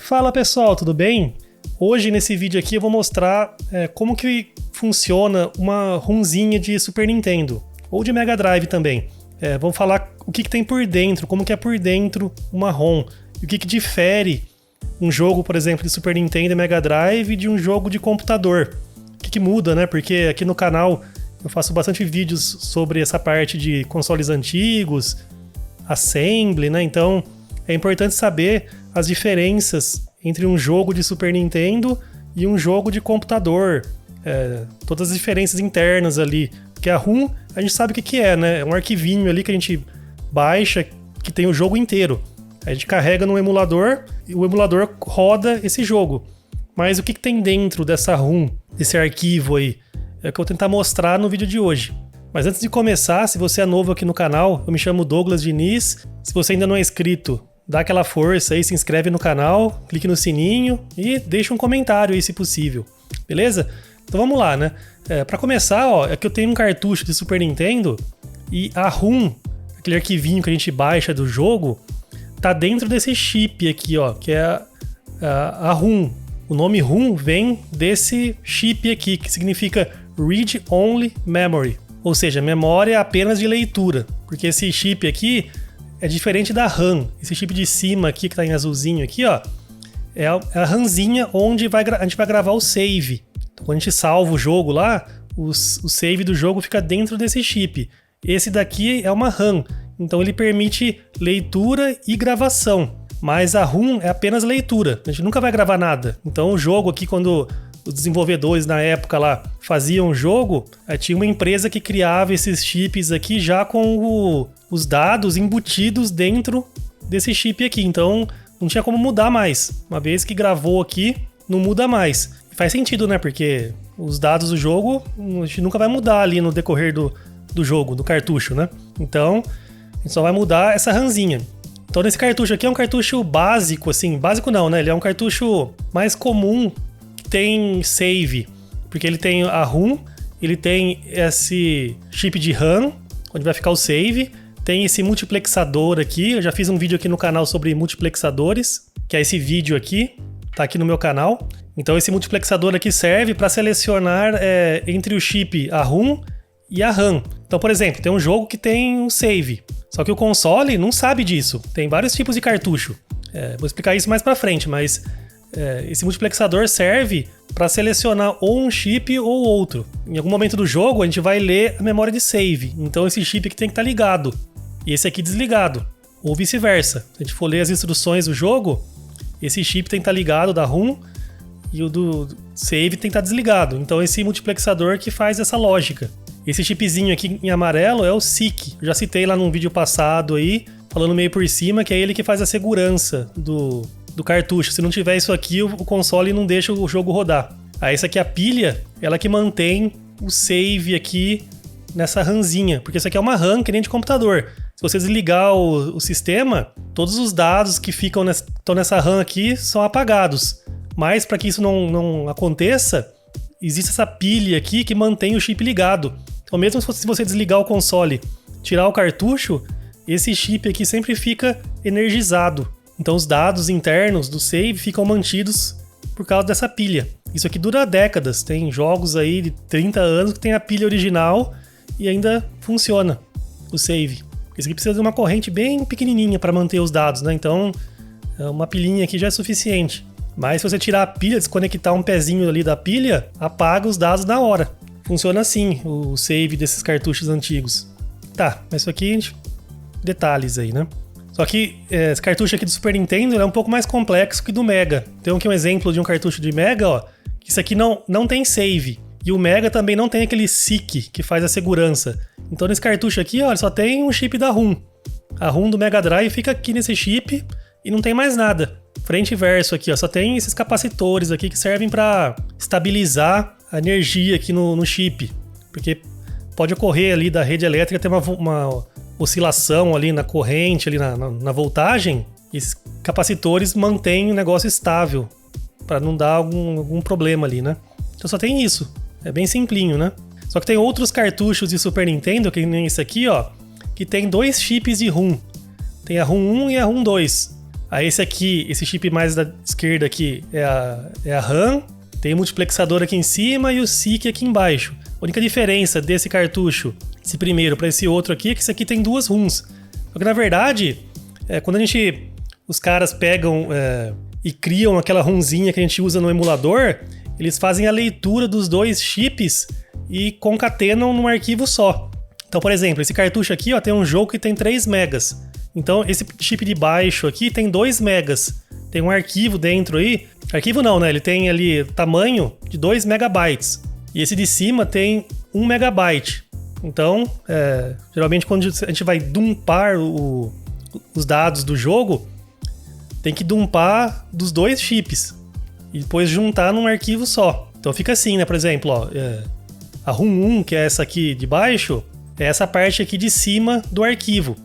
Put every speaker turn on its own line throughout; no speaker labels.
Fala pessoal, tudo bem? Hoje nesse vídeo aqui eu vou mostrar como que funciona uma ROMzinha de Super Nintendo, ou de Mega Drive também. Vamos falar o que tem por dentro, como que é por dentro uma ROM, e o que difere um jogo, por exemplo, de Super Nintendo e Mega Drive de um jogo de computador. O que muda, né? Porque aqui no canal eu faço bastante vídeos sobre essa parte de consoles antigos, assembly, né? Então é importante saber as diferenças entre um jogo de Super Nintendo e um jogo de computador. Todas as diferenças internas ali. Porque a ROM, a gente sabe o que é, né? É um arquivinho ali que a gente baixa que tem o jogo inteiro. A gente carrega no emulador e o emulador roda esse jogo. Mas o que tem dentro dessa ROM, desse arquivo aí? É o que eu vou tentar mostrar no vídeo de hoje. Mas antes de começar, se você é novo aqui no canal, eu me chamo Douglas Diniz. Se você ainda não é inscrito, dá aquela força aí, se inscreve no canal, clique no sininho e deixa um comentário aí se possível. Beleza? Então vamos lá, né? Pra começar, é que eu tenho um cartucho de Super Nintendo e a ROM, aquele arquivinho que a gente baixa do jogo, tá dentro desse chip aqui, que é a ROM. O nome ROM vem desse chip aqui, que significa Read Only Memory, ou seja, memória apenas de leitura, porque esse chip aqui é diferente da RAM. Esse chip de cima aqui, que tá em azulzinho aqui, é a RAMzinha onde a gente vai gravar o save. Então, quando a gente salva o jogo lá, o save do jogo fica dentro desse chip. Esse daqui é uma RAM, então ele permite leitura e gravação. Mas a ROM é apenas leitura, a gente nunca vai gravar nada. Então o jogo aqui, quando os desenvolvedores na época lá faziam o jogo, tinha uma empresa que criava esses chips aqui já com os dados embutidos dentro desse chip aqui. Então não tinha como mudar mais. Uma vez que gravou aqui, não muda mais. E faz sentido, né? Porque os dados do jogo a gente nunca vai mudar ali no decorrer do jogo, do cartucho, né? Então a gente só vai mudar essa RAMzinha. Então esse cartucho aqui é um cartucho básico, assim, básico não, né? Ele é um cartucho mais comum que tem save, porque ele tem a ROM, ele tem esse chip de RAM, onde vai ficar o save, tem esse multiplexador aqui, eu já fiz um vídeo aqui no canal sobre multiplexadores, que é esse vídeo aqui, tá aqui no meu canal. Então esse multiplexador aqui serve para selecionar entre o chip, a ROM e a RAM. Então, por exemplo, tem um jogo que tem um save, só que o console não sabe disso. Tem vários tipos de cartucho. Vou explicar isso mais pra frente, mas esse multiplexador serve para selecionar ou um chip ou outro. Em algum momento do jogo, a gente vai ler a memória de save. Então esse chip aqui tem que estar ligado e esse aqui desligado, ou vice-versa. Se a gente for ler as instruções do jogo, esse chip tem que estar ligado da ROM e o do save tem que estar desligado. Então esse multiplexador que faz essa lógica. Esse chipzinho aqui em amarelo é o SIC. Eu já citei lá num vídeo passado aí, falando meio por cima, que é ele que faz a segurança do cartucho. Se não tiver isso aqui, o console não deixa o jogo rodar. Aí essa aqui é a pilha, ela que mantém o save aqui nessa RAMzinha, porque isso aqui é uma RAM que nem de computador. Se você desligar o sistema, todos os dados que estão nessa RAM aqui são apagados. Mas para que isso não aconteça, existe essa pilha aqui que mantém o chip ligado. Então mesmo se você desligar o console, tirar o cartucho, esse chip aqui sempre fica energizado. Então os dados internos do save ficam mantidos por causa dessa pilha. Isso aqui dura décadas. Tem jogos aí de 30 anos que tem a pilha original e ainda funciona o save. Isso aqui precisa de uma corrente bem pequenininha para manter os dados, né? Então uma pilhinha aqui já é suficiente. Mas se você tirar a pilha, desconectar um pezinho ali da pilha, apaga os dados na hora. Funciona assim o save desses cartuchos antigos. Tá, mas isso aqui, detalhes aí, né? Só que esse cartucho aqui do Super Nintendo é um pouco mais complexo que do Mega. Tem aqui um exemplo de um cartucho de Mega, que isso aqui não tem save. E o Mega também não tem aquele SIC que faz a segurança. Então nesse cartucho aqui, ele só tem um chip da ROM. A ROM do Mega Drive fica aqui nesse chip e não tem mais nada. Frente e verso aqui, só tem esses capacitores aqui que servem para estabilizar a energia aqui no chip. Porque pode ocorrer ali da rede elétrica ter uma oscilação ali na corrente, ali na voltagem. E esses capacitores mantêm o negócio estável para não dar algum problema ali, né? Então só tem isso. É bem simplinho, né? Só que tem outros cartuchos de Super Nintendo, que nem esse aqui, que tem dois chips de ROM. Tem a ROM 1 e a ROM 2. Aí esse aqui, esse chip mais da esquerda aqui é a RAM, tem o multiplexador aqui em cima e o SIC aqui embaixo. A única diferença desse cartucho, esse primeiro para esse outro aqui, é que esse aqui tem duas ROMs. Só que na verdade, quando os caras pegam e criam aquela ROMzinha que a gente usa no emulador, eles fazem a leitura dos dois chips e concatenam num arquivo só. Então, por exemplo, esse cartucho aqui tem um jogo que tem 3 megas. Então, esse chip de baixo aqui tem 2 megas. Tem um arquivo dentro aí. Arquivo não, né? Ele tem ali tamanho de 2 megabytes. E esse de cima tem 1 megabyte. Então, geralmente quando a gente vai dumpar os dados do jogo, tem que dumpar dos 2 chips. E depois juntar num arquivo só. Então fica assim, né? Por exemplo, a ROM 1, que é essa aqui de baixo, é essa parte aqui de cima do arquivo.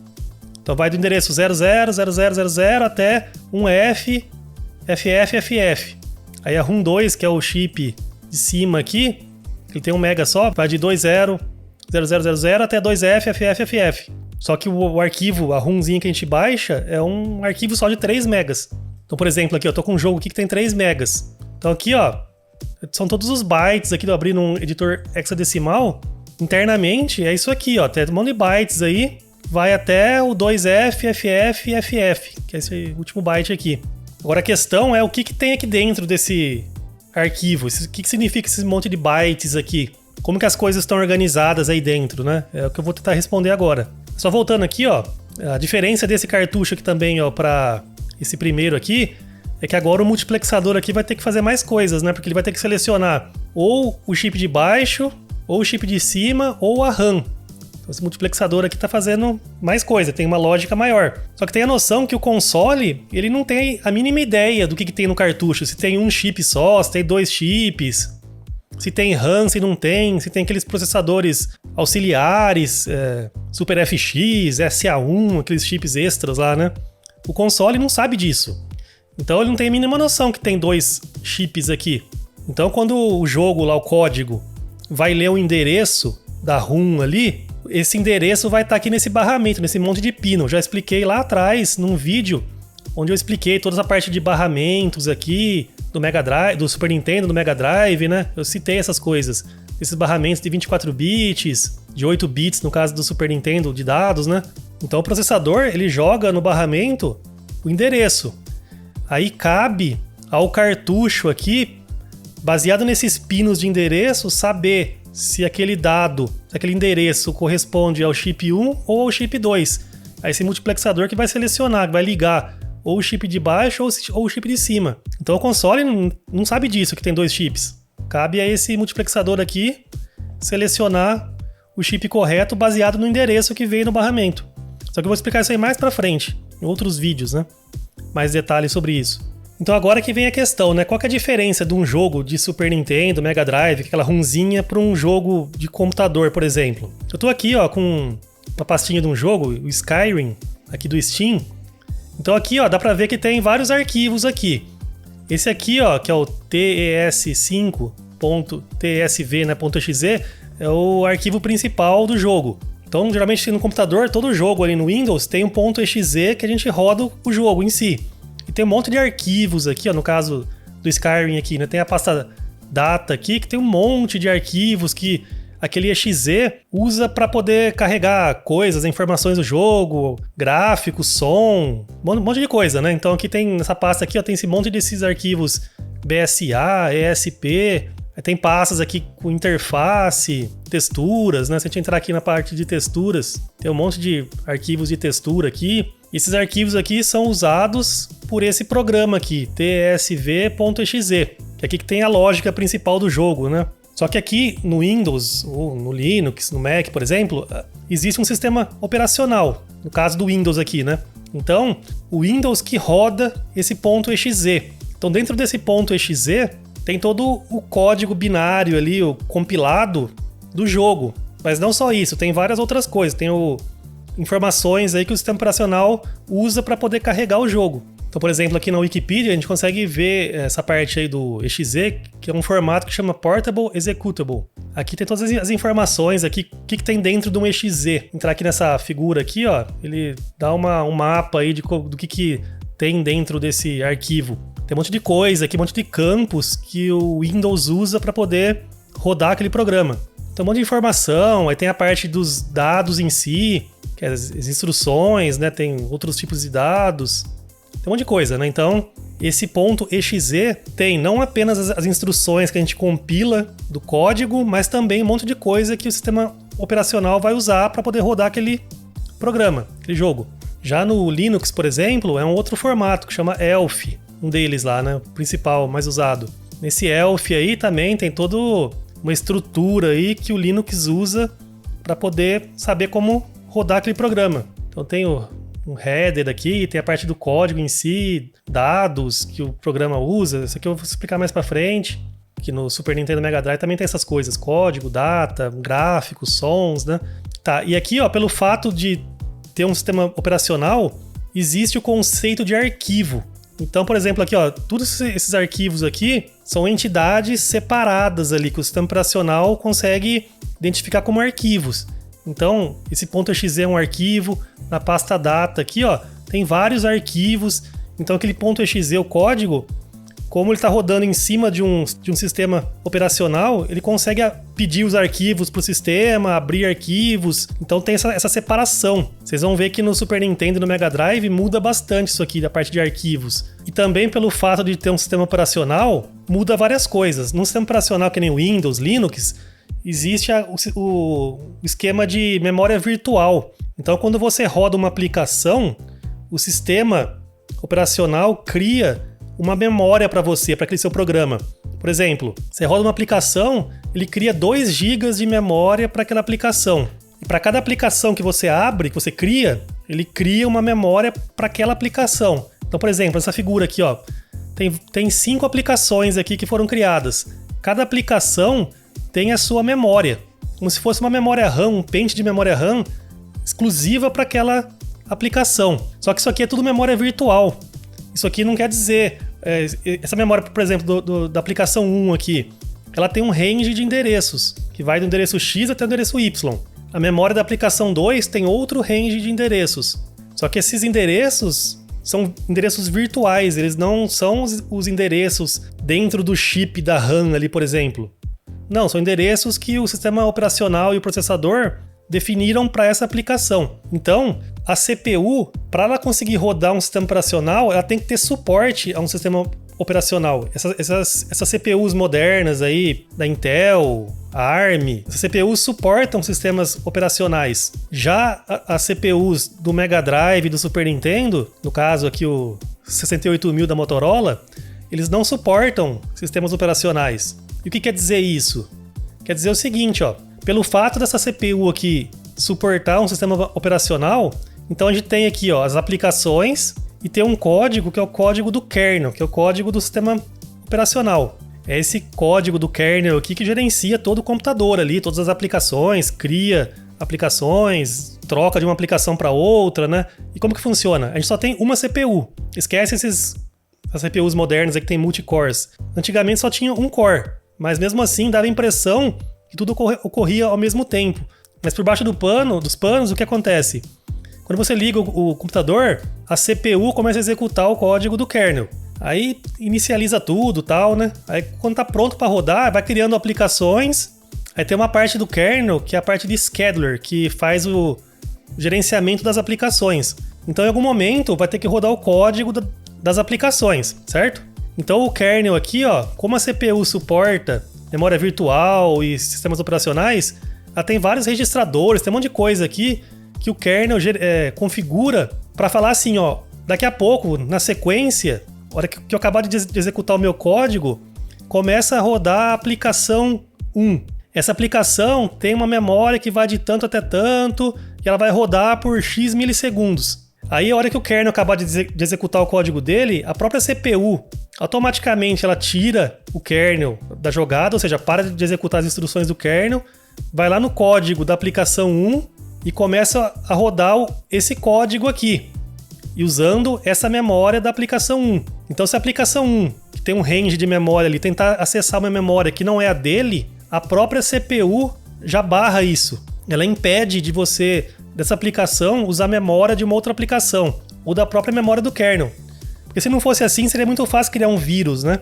Então vai do endereço 000000 até 1F, FF. Aí a ROM 2, que é o chip de cima aqui, ele tem 1 mega só, vai de 200000 até 2F, FF. Só que o arquivo, a ROMzinha que a gente baixa, é um arquivo só de 3 megas. Então, por exemplo, aqui eu tô com um jogo aqui que tem 3 megas. Então aqui, são todos os bytes aqui, eu abri num editor hexadecimal. Internamente é isso aqui, tem um monte de bytes aí, vai até o 2F, FF, que é esse último byte aqui. Agora a questão é o que tem aqui dentro desse arquivo, o que significa esse monte de bytes aqui, como que as coisas estão organizadas aí dentro, né? É o que eu vou tentar responder agora. Só voltando aqui, a diferença desse cartucho aqui também, para esse primeiro aqui, é que agora o multiplexador aqui vai ter que fazer mais coisas, né? Porque ele vai ter que selecionar ou o chip de baixo, ou o chip de cima, ou a RAM. Então esse multiplexador aqui tá fazendo mais coisa, tem uma lógica maior. Só que tem a noção que o console, ele não tem a mínima ideia do que tem no cartucho. Se tem um chip só, se tem 2 chips, se tem RAM, se não tem, se tem aqueles processadores auxiliares, Super FX, SA1, aqueles chips extras lá, né? O console não sabe disso. Então ele não tem a mínima noção que tem 2 chips aqui. Então quando o jogo lá, o código, vai ler o endereço da ROM ali, esse endereço vai estar aqui nesse barramento, nesse monte de pino. Eu já expliquei lá atrás, num vídeo, onde eu expliquei toda a parte de barramentos aqui, do Mega Drive, do Super Nintendo, do Mega Drive, né? Eu citei essas coisas. Esses barramentos de 24 bits, de 8 bits no caso do Super Nintendo, de dados, né? Então o processador, ele joga no barramento o endereço. Aí cabe ao cartucho aqui, baseado nesses pinos de endereço, saber se aquele dado, se aquele endereço corresponde ao chip 1 ou ao chip 2. Aí esse multiplexador que vai selecionar, que vai ligar ou o chip de baixo ou o chip de cima. Então o console não sabe disso, que tem 2 chips. Cabe a esse multiplexador aqui selecionar o chip correto baseado no endereço que veio no barramento. Só que eu vou explicar isso aí mais pra frente, em outros vídeos, né? Mais detalhes sobre isso. Então agora que vem a questão, né? Qual que é a diferença de um jogo de Super Nintendo, Mega Drive, aquela runzinha, para um jogo de computador, por exemplo? Eu tô aqui, com uma pastinha de um jogo, o Skyrim, aqui do Steam. Então aqui, dá pra ver que tem vários arquivos aqui. Esse aqui, que é o TES5.tsv, né, .exe, é o arquivo principal do jogo. Então, geralmente no computador, todo jogo ali no Windows tem um .exe que a gente roda o jogo em si. E tem um monte de arquivos aqui, no caso do Skyrim aqui, né? Tem a pasta data aqui, que tem um monte de arquivos que aquele exe usa para poder carregar coisas, informações do jogo, gráficos, som, um monte de coisa, né? Então aqui tem, nessa pasta aqui, tem esse monte desses arquivos BSA, ESP, tem pastas aqui com interface, texturas, né? Se a gente entrar aqui na parte de texturas, tem um monte de arquivos de textura aqui. Esses arquivos aqui são usados por esse programa aqui, tsv.exe, que é aqui que tem a lógica principal do jogo, né? Só que aqui no Windows, ou no Linux, no Mac, por exemplo, existe um sistema operacional, no caso do Windows aqui, né? Então, o Windows que roda esse .exe. Então, dentro desse .exe, tem todo o código binário ali, o compilado do jogo. Mas não só isso, tem várias outras coisas. Tem informações aí que o sistema operacional usa para poder carregar o jogo. Então, por exemplo, aqui na Wikipedia a gente consegue ver essa parte aí do exe, que é um formato que chama Portable Executable. Aqui tem todas as informações aqui, o que tem dentro de um exe. Entrar aqui nessa figura aqui, ele dá um mapa aí do que tem dentro desse arquivo? Tem um monte de coisa aqui, um monte de campos que o Windows usa para poder rodar aquele programa. Tem um monte de informação, aí tem a parte dos dados em si, que é as instruções, né? Tem outros tipos de dados, tem um monte de coisa, né? Então, esse ponto .exe tem não apenas as instruções que a gente compila do código, mas também um monte de coisa que o sistema operacional vai usar para poder rodar aquele programa, aquele jogo. Já no Linux, por exemplo, é um outro formato que chama ELF, um deles lá, né? O principal, mais usado. Nesse ELF aí também tem toda uma estrutura aí que o Linux usa para poder saber como rodar aquele programa. Então tem um header aqui, tem a parte do código em si, dados que o programa usa. Isso aqui eu vou explicar mais para frente, que no Super Nintendo Mega Drive também tem essas coisas, código, data, gráficos, sons, né? Tá, e aqui, ó, pelo fato de ter um sistema operacional, existe o conceito de arquivo. Então, por exemplo, aqui, ó, todos esses arquivos aqui são entidades separadas ali, que o sistema operacional consegue identificar como arquivos. Então, esse .exe é um arquivo, na pasta data aqui, ó, tem vários arquivos. Então, aquele .exe, o código, como ele está rodando em cima de um sistema operacional, ele consegue pedir os arquivos para o sistema, abrir arquivos. Então tem essa separação. Vocês vão ver que no Super Nintendo e no Mega Drive muda bastante isso aqui, da parte de arquivos. E também pelo fato de ter um sistema operacional, muda várias coisas. Num sistema operacional que nem o Windows, Linux, existe o esquema de memória virtual. Então quando você roda uma aplicação, o sistema operacional cria uma memória para você, para aquele seu programa. Por exemplo, você roda uma aplicação, ele cria 2 GB de memória para aquela aplicação. E para cada aplicação que você abre, que você cria, ele cria uma memória para aquela aplicação. Então, por exemplo, essa figura aqui, ó, tem 5 aplicações aqui que foram criadas. Cada aplicação tem a sua memória, como se fosse uma memória RAM, um pente de memória RAM exclusiva para aquela aplicação. Só que isso aqui é tudo memória virtual. Isso aqui não quer dizer... essa memória, por exemplo, da aplicação 1 aqui, ela tem um range de endereços, que vai do endereço X até o endereço Y. A memória da aplicação 2 tem outro range de endereços. Só que esses endereços são endereços virtuais, eles não são os endereços dentro do chip da RAM ali, por exemplo. Não, são endereços que o sistema operacional e o processador definiram para essa aplicação. Então, a CPU, para ela conseguir rodar um sistema operacional, ela tem que ter suporte a um sistema operacional. Essas CPUs modernas aí, da Intel, a ARM, essas CPUs suportam sistemas operacionais. Já as CPUs do Mega Drive e do Super Nintendo, no caso aqui o 68000 da Motorola, eles não suportam sistemas operacionais. E o que quer dizer isso? Quer dizer o seguinte, ó, pelo fato dessa CPU aqui suportar um sistema operacional, então a gente tem aqui, ó, as aplicações e tem um código que é o código do kernel, que é o código do sistema operacional. É esse código do kernel aqui que gerencia todo o computador ali, todas as aplicações, cria aplicações, troca de uma aplicação para outra, né? E como que funciona? A gente só tem uma CPU. Esquece as CPUs modernas aí que tem multicores. Antigamente só tinha um core, mas mesmo assim dava a impressão que tudo ocorria ao mesmo tempo. Mas por baixo dos panos, o que acontece? Quando você liga o computador, a CPU começa a executar o código do kernel. Aí inicializa tudo e tal, né? Aí quando tá pronto para rodar, vai criando aplicações. Aí tem uma parte do kernel, que é a parte de scheduler, que faz o gerenciamento das aplicações. Então em algum momento vai ter que rodar o código das aplicações, certo? Então o kernel aqui, ó, como a CPU suporta memória virtual e sistemas operacionais, ela tem vários registradores, tem um monte de coisa aqui que o kernel configura para falar assim, ó, daqui a pouco, na sequência, na hora que eu acabar de executar o meu código, começa a rodar a aplicação 1. Essa aplicação tem uma memória que vai de tanto até tanto e ela vai rodar por X milissegundos. Aí, a hora que o kernel acabar de executar o código dele, a própria CPU, automaticamente, ela tira o kernel da jogada, ou seja, para de executar as instruções do kernel, vai lá no código da aplicação 1 e começa a rodar esse código aqui, e usando essa memória da aplicação 1. Então, se a aplicação 1, que tem um range de memória ali, tentar acessar uma memória que não é a dele, a própria CPU já barra isso. Ela impede de você, dessa aplicação, usar a memória de uma outra aplicação, ou da própria memória do kernel. Porque se não fosse assim, seria muito fácil criar um vírus, né?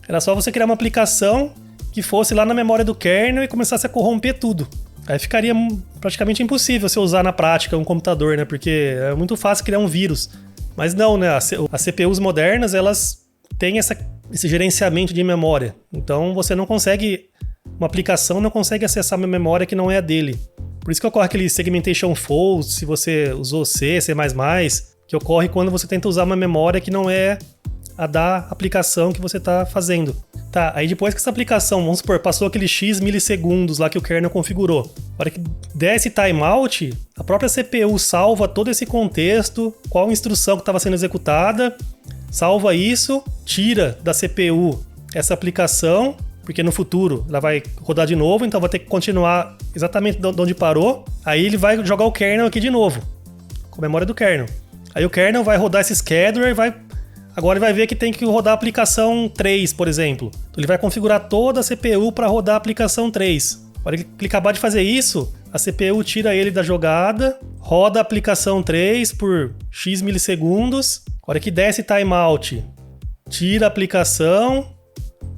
Era só você criar uma aplicação que fosse lá na memória do kernel e começasse a corromper tudo. Aí ficaria praticamente impossível você usar na prática um computador, né? Porque é muito fácil criar um vírus. Mas não, né? As CPUs modernas, elas têm esse gerenciamento de memória. Então você não consegue... Uma aplicação não consegue acessar uma memória que não é a dele. Por isso que ocorre aquele segmentation fault, se você usou C, C++, que ocorre quando você tenta usar uma memória que não é a da aplicação que você está fazendo. Tá, aí depois que essa aplicação, vamos supor, passou aqueles X milissegundos lá que o kernel configurou. Na hora que der esse timeout, a própria CPU salva todo esse contexto, qual instrução que estava sendo executada, salva isso, tira da CPU essa aplicação, porque no futuro ela vai rodar de novo, então vai ter que continuar exatamente de onde parou. Aí ele vai jogar o kernel aqui de novo, com a memória do kernel. Aí o kernel vai rodar esse scheduler e agora ele vai ver que tem que rodar a aplicação 3, por exemplo. Então ele vai configurar toda a CPU para rodar a aplicação 3. Na hora que ele acabar de fazer isso, a CPU tira ele da jogada, roda a aplicação 3 por X milissegundos. Na hora que der esse timeout, tira a aplicação,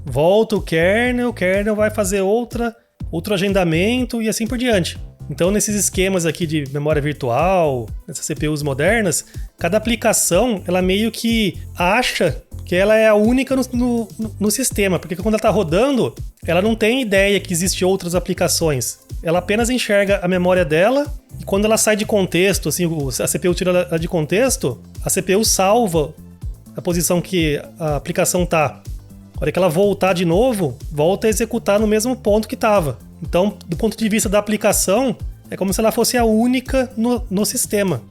volta o kernel vai fazer outro agendamento e assim por diante. Então, nesses esquemas aqui de memória virtual, nessas CPUs modernas, cada aplicação, ela meio que acha que ela é a única no sistema, porque quando ela está rodando, ela não tem ideia que existem outras aplicações. Ela apenas enxerga a memória dela e quando ela sai de contexto, assim, a CPU tira ela de contexto, a CPU salva a posição que a aplicação está. Na hora que ela voltar de novo, volta a executar no mesmo ponto que estava. Então, do ponto de vista da aplicação, é como se ela fosse a única no sistema.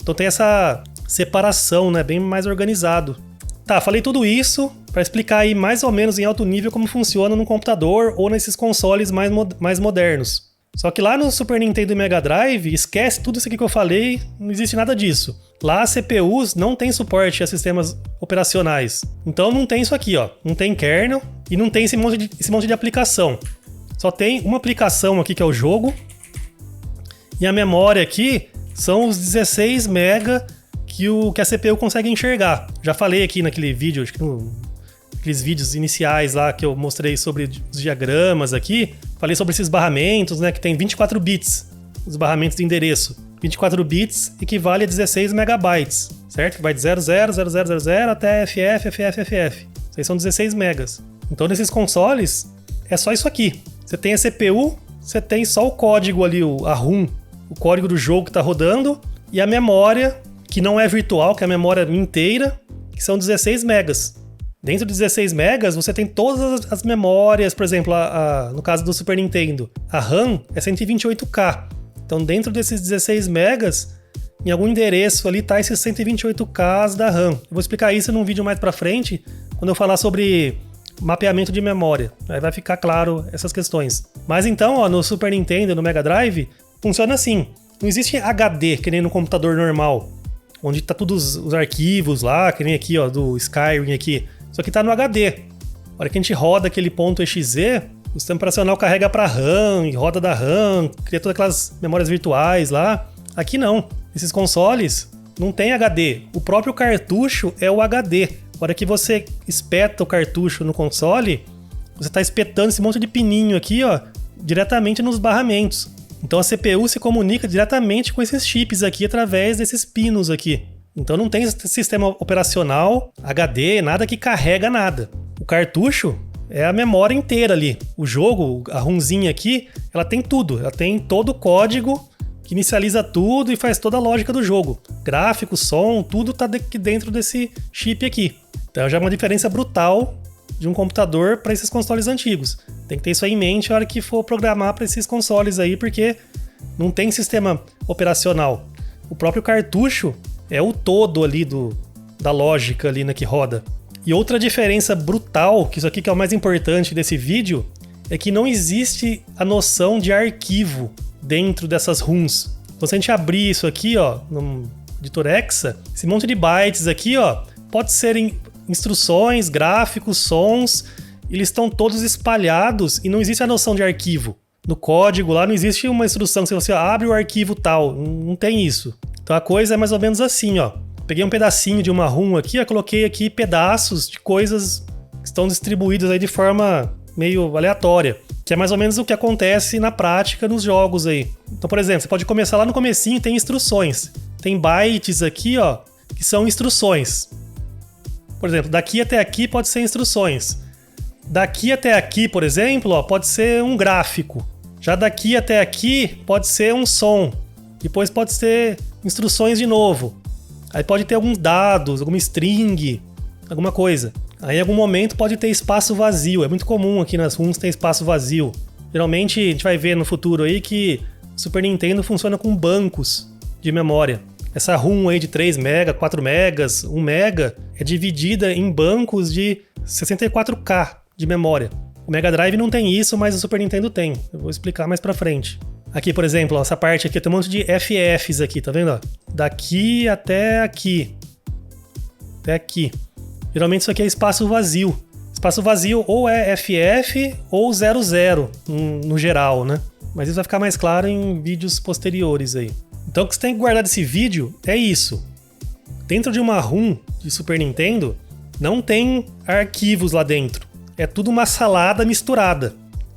Então tem essa separação, né, bem mais organizado. Tá, falei tudo isso para explicar aí mais ou menos em alto nível como funciona num computador ou nesses consoles mais modernos. Só que lá no Super Nintendo e Mega Drive, esquece tudo isso aqui que eu falei, não existe nada disso. Lá as CPUs não tem suporte a sistemas operacionais. Então não tem isso aqui, ó. Não tem kernel e não tem esse monte de aplicação. Só tem uma aplicação aqui que é o jogo. E a memória aqui são os 16 MB que a CPU consegue enxergar. Já falei aqui naquele vídeo, acho que aqueles vídeos iniciais lá que eu mostrei sobre os diagramas aqui. Falei sobre esses barramentos, né, que tem 24 bits, os barramentos de endereço. 24 bits equivale a 16 megabytes, certo? Vai de 000000 até FF. Isso aí são 16 megas. Então, nesses consoles, é só isso aqui. Você tem a CPU, você tem só o código ali, a ROM, o código do jogo que está rodando, e a memória, que não é virtual, que é a memória inteira, que são 16 megas. Dentro de 16 megas, você tem todas as memórias, por exemplo, no caso do Super Nintendo, a RAM é 128K. Então, dentro desses 16 megas, em algum endereço ali tá esses 128K da RAM. Eu vou explicar isso num vídeo mais pra frente, quando eu falar sobre mapeamento de memória. Aí vai ficar claro essas questões. Mas então, ó, no Super Nintendo, no Mega Drive, funciona assim. Não existe HD, que nem no computador normal, onde tá todos os arquivos lá, que nem aqui, ó, do Skyrim aqui. Só que tá no HD. Na hora que a gente roda aquele ponto .exe, o sistema operacional carrega para RAM, roda da RAM, cria todas aquelas memórias virtuais lá. Aqui não. Esses consoles não tem HD. O próprio cartucho é o HD. Na hora que você espeta o cartucho no console, você está espetando esse monte de pininho aqui, ó, diretamente nos barramentos. Então a CPU se comunica diretamente com esses chips aqui através desses pinos aqui. Então não tem sistema operacional, HD, nada que carrega nada. O cartucho é a memória inteira ali. O jogo, a ROMzinha aqui, ela tem tudo. Ela tem todo o código que inicializa tudo e faz toda a lógica do jogo. Gráfico, som, tudo tá dentro desse chip aqui. Então já é uma diferença brutal de um computador para esses consoles antigos. Tem que ter isso aí em mente na hora que for programar para esses consoles aí, porque não tem sistema operacional. O próprio cartucho é o todo ali da lógica ali, né, que roda. E outra diferença brutal, que isso aqui que é o mais importante desse vídeo, é que não existe a noção de arquivo dentro dessas ROMs. Então se a gente abrir isso aqui, ó, no editor Exa, esse monte de bytes aqui, ó, pode ser instruções, gráficos, sons, eles estão todos espalhados e não existe a noção de arquivo. No código lá não existe uma instrução, se você abre o arquivo tal, não tem isso. Então a coisa é mais ou menos assim, ó. Peguei um pedacinho de uma ROM aqui, coloquei aqui pedaços de coisas que estão distribuídas aí de forma meio aleatória, que é mais ou menos o que acontece na prática nos jogos aí. Então, por exemplo, você pode começar lá no comecinho, tem instruções. Tem bytes aqui, ó, que são instruções. Por exemplo, daqui até aqui pode ser instruções. Daqui até aqui, por exemplo, ó, pode ser um gráfico. Já daqui até aqui pode ser um som. Depois pode ser instruções de novo. Aí pode ter alguns dados, alguma string, alguma coisa. Aí em algum momento pode ter espaço vazio. É muito comum aqui nas ROMs ter espaço vazio. Geralmente a gente vai ver no futuro aí que o Super Nintendo funciona com bancos de memória. Essa ROM aí de 3 MB, 4 MB, 1 MB é dividida em bancos de 64K de memória. O Mega Drive não tem isso, mas o Super Nintendo tem. Eu vou explicar mais pra frente. Aqui, por exemplo, ó, essa parte aqui tem um monte de FFs aqui, tá vendo? Ó? Daqui até aqui. Até aqui. Geralmente isso aqui é espaço vazio. Espaço vazio ou é FF ou 00 no geral, né? Mas isso vai ficar mais claro em vídeos posteriores aí. Então o que você tem que guardar desse vídeo é isso. Dentro de uma ROM de Super Nintendo, não tem arquivos lá dentro. É tudo uma salada misturada.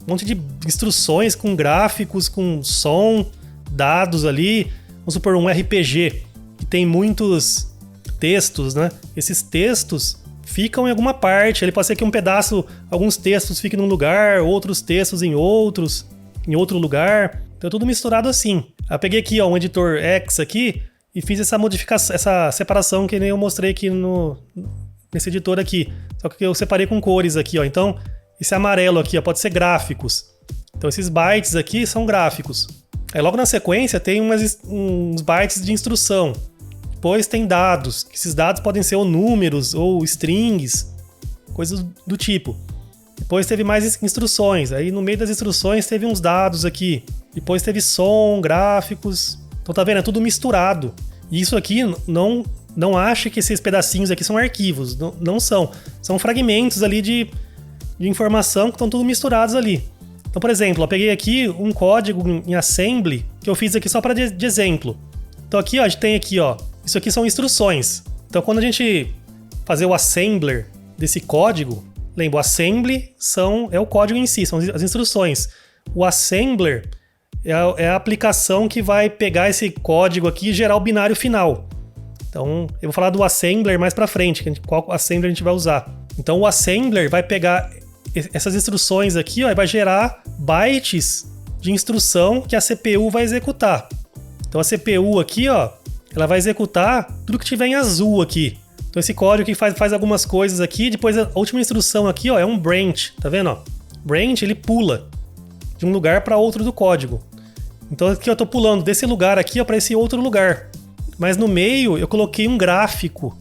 Um monte de instruções com gráficos, com som, dados ali. Vamos supor um RPG que tem muitos textos, né? Esses textos ficam em alguma parte. Ele pode ser que um pedaço, alguns textos fiquem num lugar, outros textos em outro lugar. Então é tudo misturado assim. Eu peguei aqui, ó, um editor X aqui e fiz essa modificação, essa separação que nem eu mostrei aqui nesse editor aqui. Só que eu separei com cores aqui, ó. Então, esse amarelo aqui, ó, pode ser gráficos. Então esses bytes aqui são gráficos. Aí logo na sequência tem uns bytes de instrução. Depois tem dados, que esses dados podem ser ou números ou strings, coisas do tipo. Depois teve mais instruções, aí no meio das instruções teve uns dados aqui. Depois teve som, gráficos. Então tá vendo? É tudo misturado. E isso aqui não acha que esses pedacinhos aqui são arquivos. Não são. São fragmentos ali de informação que estão tudo misturados ali. Então, por exemplo, eu peguei aqui um código em assembly que eu fiz aqui só para de exemplo. Então aqui, ó, a gente tem aqui, ó, isso aqui são instruções. Então quando a gente fazer o assembler desse código, lembra, o assembly é o código em si, são as instruções. O assembler é a aplicação que vai pegar esse código aqui e gerar o binário final. Então eu vou falar do assembler mais para frente, qual assembler a gente vai usar. Então o assembler vai pegar essas instruções aqui, ó, e vai gerar bytes de instrução que a CPU vai executar. Então a CPU aqui, ó, ela vai executar tudo que tiver em azul aqui. Então esse código aqui faz algumas coisas aqui, depois a última instrução aqui, ó, é um branch, tá vendo, ó? Branch, ele pula de um lugar para outro do código. Então aqui eu tô pulando desse lugar aqui, ó, para esse outro lugar. Mas no meio eu coloquei um gráfico.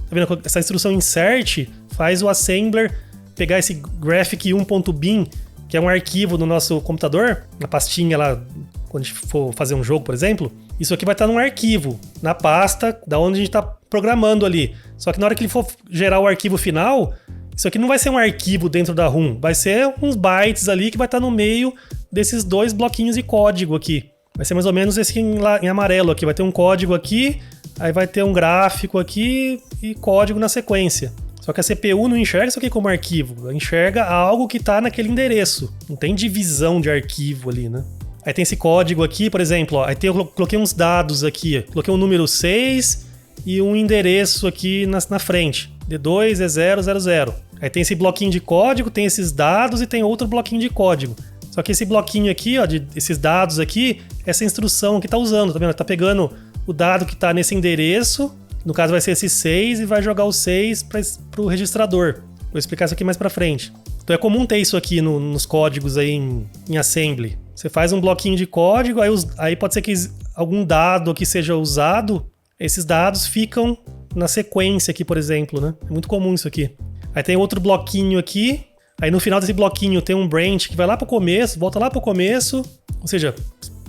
Tá vendo? Essa instrução insert faz o assembler pegar esse graphic1.bin, que é um arquivo no nosso computador, na pastinha lá, quando a gente for fazer um jogo, por exemplo. Isso aqui vai estar num arquivo, na pasta da onde a gente está programando ali. Só que na hora que ele for gerar o arquivo final, isso aqui não vai ser um arquivo dentro da ROM, vai ser uns bytes ali que vai estar no meio desses dois bloquinhos de código aqui. Vai ser mais ou menos esse em amarelo aqui, vai ter um código aqui, aí vai ter um gráfico aqui e código na sequência. Só que a CPU não enxerga isso aqui como arquivo, ela enxerga algo que está naquele endereço. Não tem divisão de arquivo ali, né? Aí tem esse código aqui, por exemplo, ó, aí eu coloquei uns dados aqui, coloquei um número 6 e um endereço aqui na frente, D2 é 000. Aí tem esse bloquinho de código, tem esses dados e tem outro bloquinho de código. Só que esse bloquinho aqui, ó, esses dados aqui, essa instrução que tá usando, tá vendo? Tá pegando o dado que tá nesse endereço, no caso vai ser esse 6 e vai jogar o 6 pro registrador. Vou explicar isso aqui mais pra frente. Então é comum ter isso aqui nos códigos aí em assembly. Você faz um bloquinho de código, aí pode ser que algum dado aqui seja usado, esses dados ficam na sequência aqui, por exemplo, né? É muito comum isso aqui. Aí tem outro bloquinho aqui, aí no final desse bloquinho tem um branch que vai lá pro começo, volta lá pro começo, ou seja,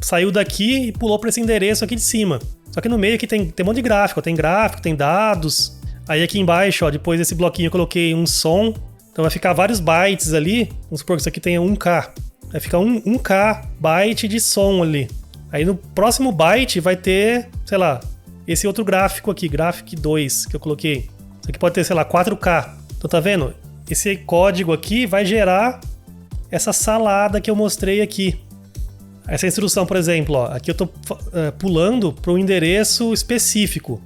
saiu daqui e pulou para esse endereço aqui de cima. Só que no meio aqui tem um monte de gráfico, tem dados. Aí aqui embaixo, ó, depois desse bloquinho eu coloquei um som, então vai ficar vários bytes ali, vamos supor que isso aqui tenha 1K. Vai ficar 1K byte de som ali. Aí no próximo byte vai ter, sei lá, esse outro gráfico aqui, Graphic 2, que eu coloquei. Isso aqui pode ter, sei lá, 4K. Então tá vendo? Esse código aqui vai gerar essa salada que eu mostrei aqui. Essa instrução, por exemplo, ó, aqui eu tô pulando para um endereço específico.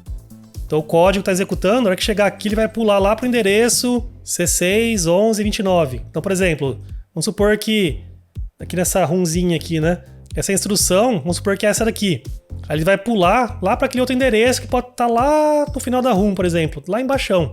Então o código está executando, na hora que chegar aqui ele vai pular lá para o endereço C6.11.29. Então, por exemplo, vamos supor que aqui nessa runzinha aqui, né? Essa instrução, vamos supor que é essa daqui. Aí ele vai pular lá para aquele outro endereço que pode estar lá no final da run, por exemplo, lá embaixo.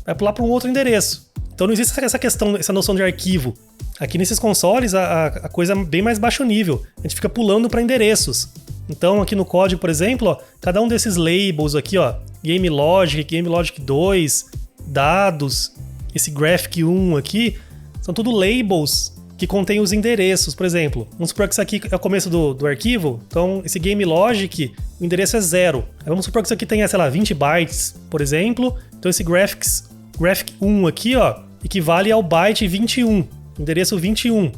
Vai pular para um outro endereço. Então não existe essa questão, essa noção de arquivo. Aqui nesses consoles a coisa é bem mais baixo nível. A gente fica pulando para endereços. Então aqui no código, por exemplo, ó, cada um desses labels aqui, ó, Game Logic 2, dados, esse Graphic 1 aqui, são tudo labels que contêm os endereços. Por exemplo, vamos supor que isso aqui é o começo do arquivo, então esse Game Logic, o endereço é 0. Aí vamos supor que isso aqui tenha, sei lá, 20 bytes, por exemplo, então esse Graphic 1 aqui, ó, equivale ao byte 21, endereço 21.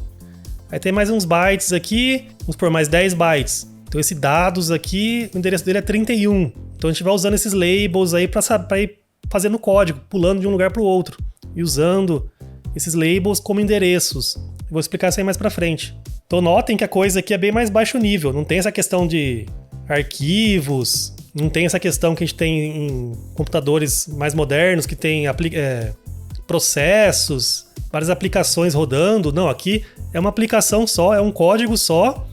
Aí tem mais uns bytes aqui, vamos por mais 10 bytes. Então esse dados aqui, o endereço dele é 31. Então a gente vai usando esses labels aí para ir fazendo código, pulando de um lugar para o outro e usando esses labels como endereços. Eu vou explicar isso aí mais para frente. Então notem que a coisa aqui é bem mais baixo nível, não tem essa questão de arquivos, não tem essa questão que a gente tem em computadores mais modernos, que tem processos, várias aplicações rodando. Não, aqui é uma aplicação só, é um código só,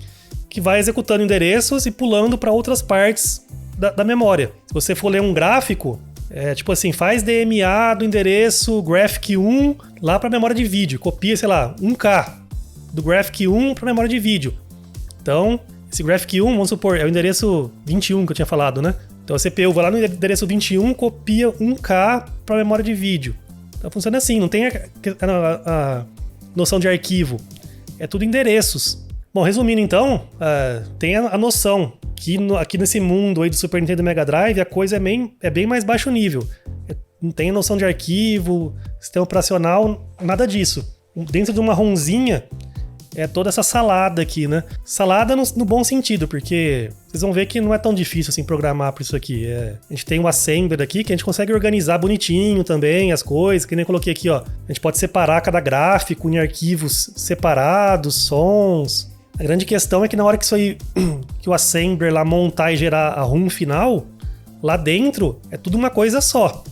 que vai executando endereços e pulando para outras partes da memória. Se você for ler um gráfico, tipo assim, faz DMA do endereço Graphic 1 lá para a memória de vídeo, copia, sei lá, 1K do Graphic 1 para a memória de vídeo. Então, esse Graphic 1, vamos supor, é o endereço 21 que eu tinha falado, né? Então a CPU vai lá no endereço 21, copia 1K para a memória de vídeo. Então funciona assim, não tem a noção de arquivo, é tudo endereços. Bom, resumindo então, tem a noção que aqui nesse mundo aí do Super Nintendo e Mega Drive a coisa é bem mais baixo nível. Não tem a noção de arquivo, sistema operacional, nada disso. Dentro de uma ROMzinha é toda essa salada aqui, né? Salada no bom sentido, porque vocês vão ver que não é tão difícil assim programar por isso aqui. A gente tem um assembler aqui que a gente consegue organizar bonitinho também as coisas, que nem eu coloquei aqui, ó. A gente pode separar cada gráfico em arquivos separados, sons. A grande questão é que na hora que isso aí, que o assembler lá montar e gerar a ROM final, lá dentro é tudo uma coisa só.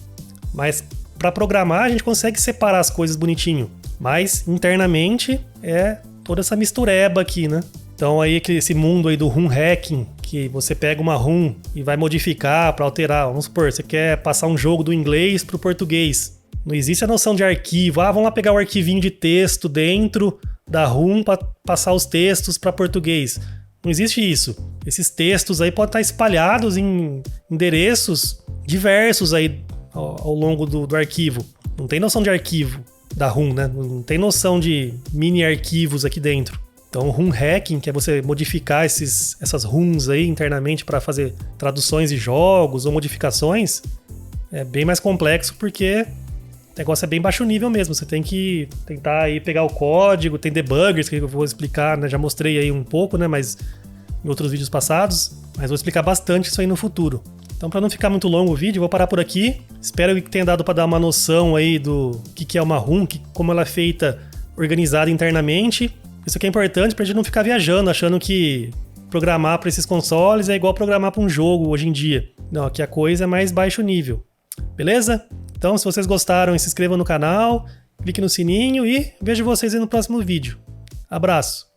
Mas para programar a gente consegue separar as coisas bonitinho. Mas internamente é toda essa mistureba aqui, né? Então aí esse mundo aí do ROM hacking, que você pega uma ROM e vai modificar para alterar. Vamos supor, você quer passar um jogo do inglês pro português. Não existe a noção de arquivo. Vamos lá pegar o arquivinho de texto dentro da ROM para passar os textos para português. Não existe isso. Esses textos aí podem estar espalhados em endereços diversos aí ao longo do arquivo. Não tem noção de arquivo da ROM, né? Não tem noção de mini arquivos aqui dentro. Então, ROM hacking, que é você modificar essas ROMs aí internamente para fazer traduções de jogos ou modificações, é bem mais complexo porque o negócio é bem baixo nível mesmo. Você tem que tentar aí pegar o código, tem debuggers que eu vou explicar, né? Já mostrei aí um pouco, né? Mas em outros vídeos passados, mas vou explicar bastante isso aí no futuro. Então, para não ficar muito longo o vídeo, vou parar por aqui. Espero que tenha dado para dar uma noção aí do que é uma ROM, como ela é feita, organizada internamente. Isso aqui é importante para a gente não ficar viajando, achando que programar para esses consoles é igual programar para um jogo hoje em dia. Não, aqui a coisa é mais baixo nível. Beleza? Então, se vocês gostaram, se inscrevam no canal, clique no sininho e vejo vocês aí no próximo vídeo. Abraço!